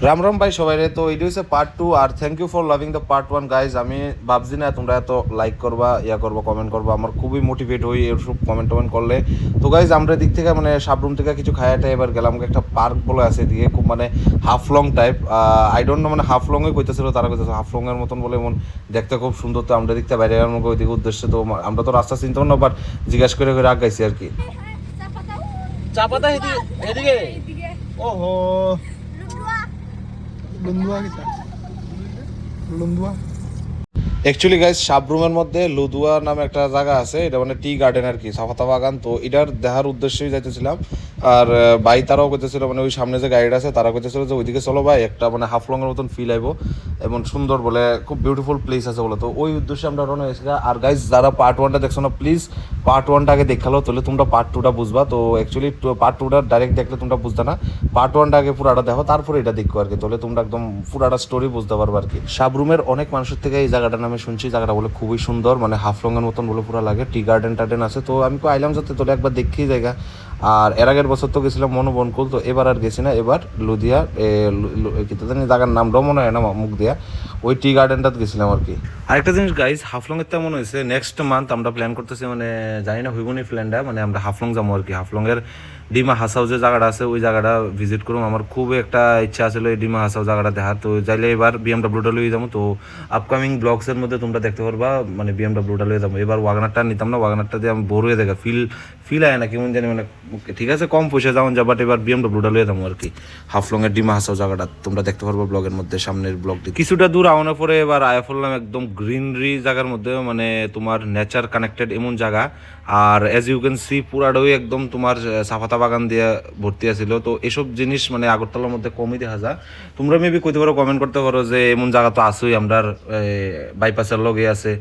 রাম রাম ভাই সবাই রে। তো এটা হচ্ছে পার্ট 2 আর thank you for loving the part 1 guys. আমি ভাবছি না তোমরা এত লাইক করবা, করবা, কমেন্ট করবা, আমার খুবই মোটিভেট হই এসব কমেন্ট করলে। তো গাইজ আমরা দিক থেকে মানে সাবরুম থেকে কিছু খায়াটা এবার গেলাম একটা পার্ক বলে আছে এদিকে, খুব মানে half long type, I don't know মানে হাফ লংই কইতেছিল, তারা কইতেছে হাফ লং এর মতন বলে, এমন দেখতে খুব সুন্দর। তো আমরা দেখতে বাইরে গেলাম ওইদিকে উদ্দেশ্যে। তো আমরা তো রাস্তা চিনতাম না, বাট জিজ্ঞাসা করে করে আগাইছি আর কি। চা পাতা এদিকে এদিকে ওহো লুন্দুয়া কিটা লুন্দুয়া। অ্যাকচুয়ালি গাইজ সাবরুমের মধ্যে লুদুয়া নামে একটা জায়গা আছে, এটা মানে টি গার্ডেন আর কি, চাপাতা বাগান। তো এটার দেখার উদ্দেশ্যেই যাইতেছিলাম। আর ভাই তারাও করতেছিল, মানে ওই সামনে যে গাইড আছে তারা করতেছিল যে ওইদিকে চলো ভাই, একটা মানে হাফ লংয়ের মতন ফিল আইবো, এমন সুন্দর বলে, খুব বিউটিফুল প্লেস আছে বলে। তো ওই উদ্দেশ্যে আমরা রওনা হয়েছি। আর গাইজ যারা পার্ট 1টা দেখছো না, প্লিজ পার্ট 1টা আগে দেখালো, তাহলে তোমরা পার্ট 2টা বুঝবা। তো অ্যাকচুয়ালি পার্ট 2টা ডাইরেক্ট দেখলে তোমরা বুঝতে না, পার্ট 1টা আগে পুরাটা দেখো, তারপরে এটা দেখো আর কি, তাহলে তোমরা একদম পুরাটা স্টোরি বুঝতে পারবে আর কি। সাবরুমের অনেক মানুষের থেকে এই জায়গাটার নামে শুনছি, জায়গাটা বলে খুবই সুন্দর, মানে হাফ লংয়ের মতন বলে পুরো লাগে, টি গার্ডেন টার্ডেন আছে। তো আমি আইলাম যাতে তোলে একবার দেখি জায়গা। আর এর আগের বছর তো গেছিলাম মনোবনকুল, তো এবার আর গেছি না, এবার লুধিয়া কি তো জানি জায়গার নাম মনে হয় না, মুখ দিয়া ওই টি গার্ডেনটাতে গেছিলাম আর কি। আরেকটা জিনিস গাইজ, হাফলংয়ের তো মনে হয়েছে নেক্সট মান্থ আমরা প্ল্যান করতেছি, মানে জানি না হইবনি প্ল্যানটা, মানে আমরা হাফলং যাবো আর কি। হাফলংয়ের ডিমা হাসাও যে জায়গাটা আছে ওই জায়গাটা ভিজিট করুম। আমার খুব একটা ইচ্ছা আছে এই ডিমা হাসাও জায়গাটা দেখার। তো যাইলে এবার বিএমডাব্লিউটা লয়ে যাবো। তো আপকামিং ব্লগসের মধ্যে তোমরা দেখতে পারবা, মানে বিএমডাব্লিউটা লয়ে যাবো। এবার ওয়াগনারটা নিতাম না, ওয়াগনারটা দিয়ে আমি বোর হয়ে দেখা ফিল আয় না কেমন জানি, মানে ঠিক আছে কম পয়সা যাওয়ান যা, বাট এবার বিএমডাব্লিউটা লয়ে যাবো আর কি। হাফলংয়ের ডিমা হাসাও জায়গাটা তোমরা দেখতে পারবো ব্লগের মধ্যে, সামনের ব্লগটি। কিছুটা দূর আওয়ানোর পরে এবার আয়া পড়লাম একদম গ্রিনারি জায়গার মধ্যে, মানে তোমার নেচার কানেক্টেড এমন জায়গা। আর অ্যাজ ইউ ক্যান সি পুরাটাই একদম তোমার চাপাতা বাগান দিয়ে ভর্তি আছিল। তো এসব জিনিস মানে আগরতলার মধ্যে কমই দেখা যায়। তোমরা মেবি কইতে পারো, কমেন্ট করতে পারো যে এমন জায়গা তো আসোই, আমরা বাইপাসের লগে আছে,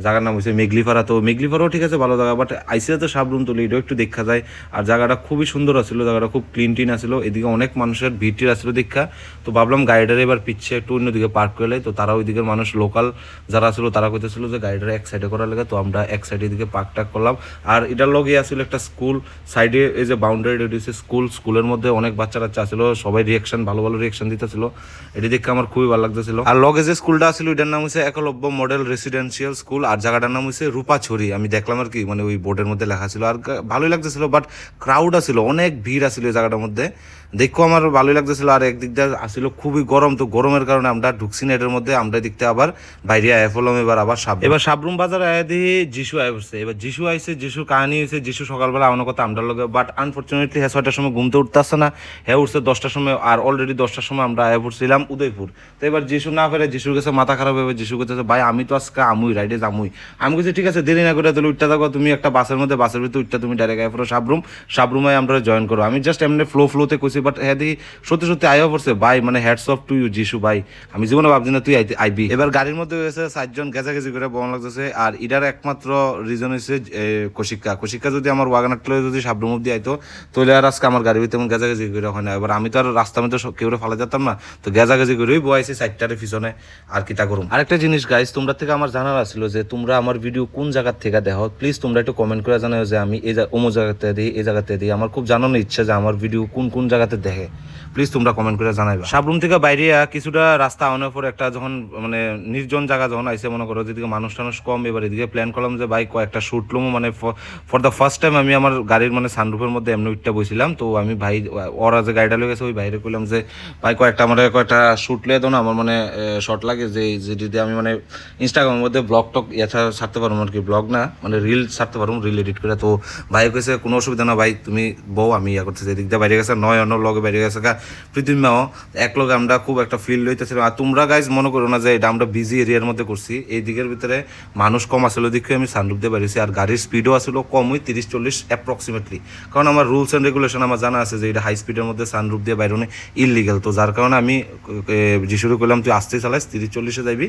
জায়গার নাম হচ্ছে মেঘলিপাড়া। তো মেঘলিপাড়াও ঠিক আছে, ভালো জায়গা, বাট আইসিতে তো সাবরুম তুলি এটাও একটু দেখা যায়। আর জায়গাটা খুবই সুন্দর আছিল, জায়গাটা খুব ক্লিন টিন আসলো, এদিকে অনেক মানুষের ভিড় আসলো দেখা। তো ভাবলাম গাইডারে এবার পিছিয়ে একটু অন্যদিকে পার্ক করলে, তো তারা ওইদিকের মানুষ লোকাল যারা আসলো তারা কইতেছিল যে গাইডারে এক সাইডে করার লাগে। তো আমরা এক সাইডে দিকে পার্ক টাক করলাম। আর এটার লগে আসলে একটা স্কুল, সাইডে এই যে বাউন্ডারি দিয়েছে স্কুলের মধ্যে অনেক বাচ্চা কাচ্চা আসলো, সবাই রিয়াকশন ভালো ভালো রিয়াকশন দিতেছিল, এটি দেখে আমার খুবই ভালো লাগতেছিল। আর লগে যে স্কুলটা ছিল এটার নাম হচ্ছে একলব্য মডেল রেসিডেন্সিয়াল স্কুল, আর জায়গাটার নাম হচ্ছে রূপাছড়ি। আমি দেখলাম আর কি, মানে ওই বোর্ডের মধ্যে লেখা ছিল, আর ভালোই লাগতেছিল, বাট ক্রাউড আছিল, অনেক ভিড় আছিল এই জায়গাটার মধ্যে, দেখো আমার ভালোই লাগতেছিল। আর একদিক দিয়ে আসছিল খুবই গরম, তো গরমের কারণে আমরা ঢুকছি না এটার মধ্যে, আমরা দেখতে আবার বাইরে আয়া ফেললাম। এবার সাবরুম বাজার আয়া দিয়ে যিশু আয়া পড়ছে। এবার যিশু আইসে, যিশু কাহিনী হয়েছে, যিশু সকালবেলা আমার কথা আমরা লগে, বাট আনফর্চুনেটলি হ্যাঁ 6টার সময় ঘুমতে উঠতে আসছে না, হ্যাঁ উঠছে 10টার সময়, আর অলরেডি 10টার সময় আমরা আয়া পড়ছিলাম উদয়পুর। তো এবার যিশু না ফেরে, যিশুর কাছে মাথা খারাপ হবে, যিশু কাছে ভাই আমি তো আজকে আমুই রাইডে যামুই। আমি কাছে ঠিক আছে দেরি না করে তাহলে উঠতে থাকো, তুমি একটা বাসের মধ্যে, বাসের ভিতরে উঠতে তুমি ডাইরেক্ট আয় পড়ো সাবরুমে আমরা জয়েন করো। আমি জাস্ট এমনি ফ্লোতে কইছি, বাট হ্যাঁ দেখি সত্যি সত্যি আয়া পড়ছে ভাই, মানে হ্যাটস অফ টু ইউ যিশু ভাই, আমি জীবনে ভাবছি না তুই আইবি। এবার গাড়ির মধ্যে হয়েছে 4জন গেজাগেজি করে বন লাগতেছে। আর এটার একমাত্র রিজন হচ্ছে কশিকা যদি আমার ওয়াগনার যদি সাবরুম অব্দি আইতো, তাহলে আর আজকে আমার গাড়ি তেমন গেজাগেজি করে হয় না। এবার আমি তো আর রাস্তার মধ্যে কেউ ফালা যেতাম না, তো গেজাগেজি করেই বয়াইছি 4টার পিছনে, আর কিতা করুম। আরেকটা জিনিস গাইস, তোমরা থেকে আমার জানার আসলো যে তোমরা আমার ভিডিও কোন জায়গার থেকে দেখো, প্লিজ তোমরা একটু কমেন্ট করে জানাও যে আমি এই অমুক জায়গাতে দিই, এই জায়গাতে দিই। আমার খুব জানানোর ইচ্ছা যে আমার ভিডিও কোন জায়গাতে দেখে, প্লিজ তোমরা কমেন্ট করে জানাইবা। সাবরুম থেকে বাইরে কিছুটা রাস্তা আনার পর একটা যখন মানে নির্জন জায়গা যখন আইসে, মনে করো যেদিকে মানুষ টানুষ কম, এবার এদিকে প্ল্যান করলাম যে ভাই কয়েকটা শ্যুট লুম, মানে ফর দ্য ফার্স্ট টাইম আমি আমার গাড়ির মানে সানরুফের মধ্যে এমনি উঠটা বসছিলাম। তো আমি ভাই ওরা যে গাড়িটা লেগেছে ওই বাইরে করলাম যে ভাই কয়েকটা শ্যুট লিয়ে দাও না, আমার মানে শর্ট লাগে যে যেটিতে আমি মানে ইনস্টাগ্রামের মধ্যে ব্লগ টক ছাড়তে পারবো আর কি, ব্লগ না মানে রিল ছাড়তে পারবো, রিল এডিট করে। তো ভাই কইছে কোনো অসুবিধা না ভাই, তুমি বউ আমি করতেছি। এদিক দিয়ে বাইরে গেছে নয় অন্য লগে বাইরে গেছে পৃথিবীমাও এক লগে আমরা খুব একটা ফিল লইতেছিলাম। আর তোমরা গাইজ মনে করো না যে এটা আমরা বিজি এরিয়ার মধ্যে করছি, এই দিকের ভিতরে মানুষ কম আসলে দেখে আমি সানরুফ দিয়ে বেরিয়েছি। আর গাড়ির স্পিডও আসলে কমই 30-40 অ্যাপ্রক্সিমেটলি, কারণ আমার রুলস অ্যান্ড রেগুলেশন আমার জানা আছে যে এটা হাই স্পিডের মধ্যে সানরুফ দিয়ে বাইরে ইললিগাল। তো যার কারণে আমি যিশুরে করলাম তুই আসতেই চালাইস 30-40-এ যাবি,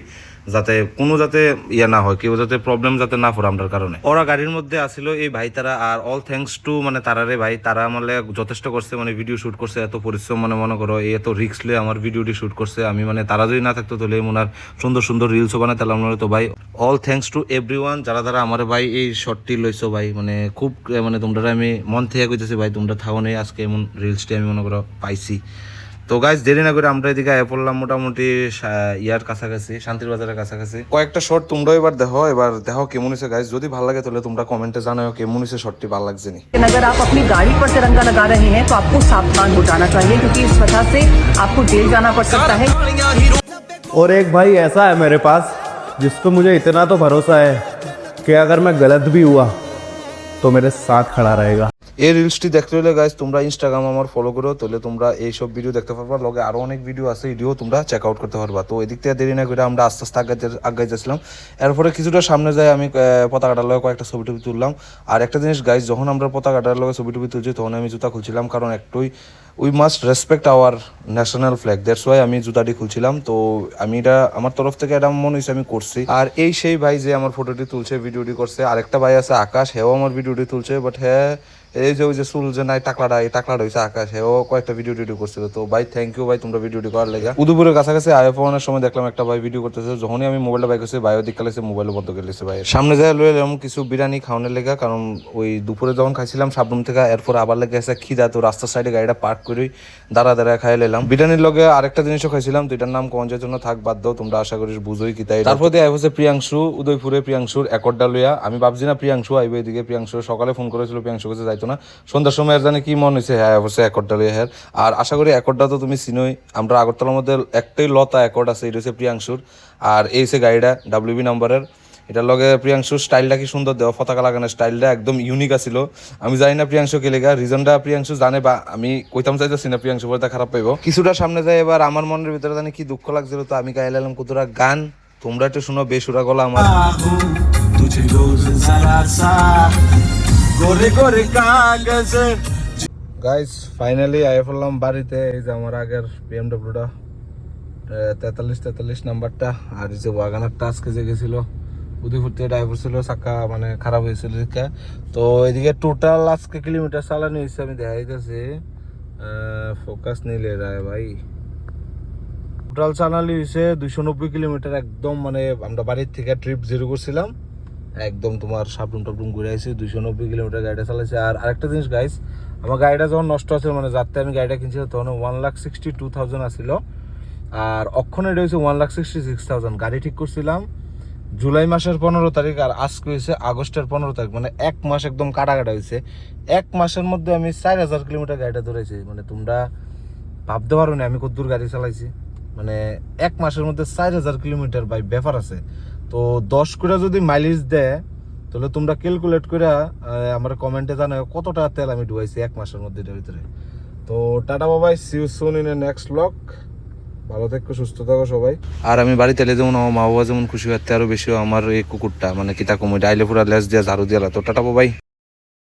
যাতে কোনো যাতে ইয়ে না হয়, কেউ যাতে প্রবলেম যাতে না পড়ে আমরার কারণে। ওরা গাড়ির মধ্যে আসিল এই ভাই তারা, আর অল থ্যাঙ্কস টু মানে তারারে ভাই, তারা মানে যথেষ্ট করছে, মানে ভিডিও শুট করছে, এত পরিশ্রম মানে মনে করো এত রিস্ক নিয়ে আমার ভিডিওটি শুট করছে। আমি মানে তারা যদি না থাকতো তাহলে মনে সুন্দর সুন্দর রিলসও বানাতে পারলাম না। তো ভাই অল থ্যাঙ্কস টু এভরিওয়ান যারা আমার ভাই এই শর্টটি লইছো ভাই, মানে খুব মানে তোমরা আমি মন থেকে কইতেছি ভাই, তোমরা থাও নেই আজকে এমন রিলসটি আমি মনে করো পাইছি। তো গাইজ দেরি না করে আমরা এদিকে আয় পড়লাম মোটামুটি ইয়ার কাছাকাছি, শান্তির বাজারের কাছাকাছি। কয়েকটা শর্ট তোমরা এবার দেখো কেমন হয়েছে গাইজ। যদি ভালো লাগে তাহলে তোমরা কমেন্টে জানাও কেমন হয়েছে শর্টটি, ভালো লাগছে নি। अगर आप अपनी गाड़ी पर तिरंगा लगा रहे हैं तो आपको सावधान हो जाना चाहिए क्योंकि इस वजह से आपको जेल जाना पड़ सकता है। और एक भाई ऐसा है मेरे पास जिस पे मुझे इतना तो भरोसा है कि अगर मैं गलत भी हुआ तो मेरे साथ खड़ा रहेगा। এই রিলসটি দেখতে হলে গাইজ তোমরা ইনস্টাগ্রাম আমার ফলো করো, তাহলে তোমরা এইসব ভিডিও দেখতে পারবা। লগে আরো অনেক ভিডিও আছে, ভিডিও তোমরা চেক আউট করতে পারবা। তো এদিক থেকে দেরি না করে আমরা আস্তে আস্তে আগাইতেছিলাম। এরপরে কিছুটা সামনে যাই আমি পতাকাটার লগে কয়েকটা ছবি টবি তুললাম। আর একটা জিনিস গাইজ, যখন আমরা পতাকাটার লগে ছবি টবি তুলছি তখন আমি জুতা খুলছিলাম, কারণ একটুই we must respect our national flag, that's why আমি জুতাটি খুলছিলাম। তো আমি এটা আমার তরফ থেকে এটা মনে হয়েছে আমি করছি। আর এই সেই ভাই যে আমার ফটোটি তুলছে, ভিডিওটি করছে। আরেকটা ভাই আছে আকাশ, হেও আমার ভিডিওটি তুলছে। বাট হ্যাঁ, এই যে ওই যে চুল যে নাই টাকলাটা, এই টাকলাটা হয়েছে আকাশ, হেও কয়েকটা ভিডিও টিডিও করছিল। তো ভাই থ্যাংক ইউ ভাই, তোমরা ভিডিওটি করার লেগে। উদয়পুরের কাছাকাছি আইফোনের সময় দেখলাম একটা ভাই ভিডিও করতেছে, যখনই আমি মোবাইলটা বাইক করছি ভাইও দিক কালেছে, মোবাইলও বন্ধ করে লিখছে ভাই। সামনে যায় লয়ে এলাম কিছু বিরিয়ানি খাওয়ানোর লেগে, কারণ ওই দুপুরে যখন খাইছিলাম সাবরুম থেকে, এরপর আবার লেগে গেছে খিদা। তো রাস্তার সাইডে গাড়িটা পার্ক করে দাঁড়া খাই এলাম। বিরিয়ানির লগে আরেকটা জিনিসও খাইছিলাম, তো এটার নাম কঞ্জের জন্য থাক, বাদ দাও, তোমরা আশা করি বুঝোই কি তাই। তারপর দিয়ে হচ্ছে প্রিয়াংশু, উদয়পুরে প্রিয়াংশুর একরডা লইয়া। আমি ভাবছি না প্রিয়াংশু আইবে এদিকে, প্রিয়াংশু সকালে ফোন করেছিল, প্রিয়াংশু কাছে যাইতো না, সন্ধ্যার সময় আর জানে কি মন হয়েছে, হ্যাঁ অবশ্যই একরডা লইয়া। হ্যাঁ, আর আশা করি একরডা তো তুমি চিনোই, আমরা আগরতলার মধ্যে একটাই লতা একর্ড আছে, এটা হচ্ছে প্রিয়াংশুর। আর এই হচ্ছে গাড়িটা WB নাম্বারের। এটার লগে প্রিয়াংশুর স্টাইলটা কি সুন্দর, দেওয়া পতাকা লাগানোর স্টাইলটা একদম ইউনিক আছিল। আমি জানি না প্রিয়াংশু কে লেগা, রিজনটা প্রিয়াংশু জানে, বা আমি কইতাম চাইতেছি না প্রিয়াংশু বলতে খারাপ পাইব। কিছুটা সামনে যায় এবার আমার মনের ভিতরে জানি কি দুঃখ লাগছিল, তো আমি গাইলাম কতটা গান, তোমরা একটু শুনো বেসুরা গলা আমার। গাইস ফাইনালি আই পড়লাম বাড়িতে। এই যে আমার আগের BMW-টা 43 নাম্বারটা, আর এই যে ওয়াগানারটা আজকে যে গেছিল উদয়পুর থেকে ড্রাইভার ছিল, চাকা মানে খারাপ হয়েছিল। তো এদিকে টোটাল আজকে কিলোমিটার চালানো হয়েছে, আমি দেখা যাইতেছি ফোকাস নিলে রায় ভাই, টোটাল চালানো হয়েছে 290 কিলোমিটার। একদম মানে আমরা বাড়ির থেকে ট্রিপ জিরো করছিলাম, একদম তোমার সাবরুম টাবরুম ঘুরে আসছি, 290 কিলোমিটার গাড়িটা চালাইছে। আর আরেকটা জিনিস গাইস, আমার গাড়িটা যখন নষ্ট আছিল, মানে যাতে আমি গাড়িটা কিনছিলাম তখন 1,62,000 আসছিল, আর অক্ষণ এটা হয়েছে 1,66,000। গাড়ি ঠিক করছিলাম জুলাই মাসের 15 তারিখ, আর আজকে হয়েছে আগস্টের 15 তারিখ, মানে এক মাস একদম কাটা হয়েছে। এক মাসের মধ্যে আমি 4,000 কিলোমিটার গাড়িটা ধরেছি। মানে তোমরা ভাবতে পারো না আমি কত দূর গাড়ি চালাইছি, মানে এক মাসের মধ্যে 4,000 কিলোমিটার ভাই, ব্যাপার আছে। তো 10 করে যদি মাইলেজ দেয়, তাহলে তোমরা ক্যালকুলেট করে আমার কমেন্টে জানাও কত টাকা তেল আমি ঢুকাইছি এক মাসের মধ্যে এটার ভিতরে। তো টাটা Babai, see you soon in a next blog. ভালো থেকো, সুস্থ থাকো সবাই। আর আমি বাড়িতে এলে যেমন আমার মা বাবা যেমন খুশি হতে, আরো বেশি আমার এই কুকুরটা, মানে কিতা কমে ডাইলে পুরা লেস দিয়া ঝাড়ু দিয়া। তো টাটা বাবাই।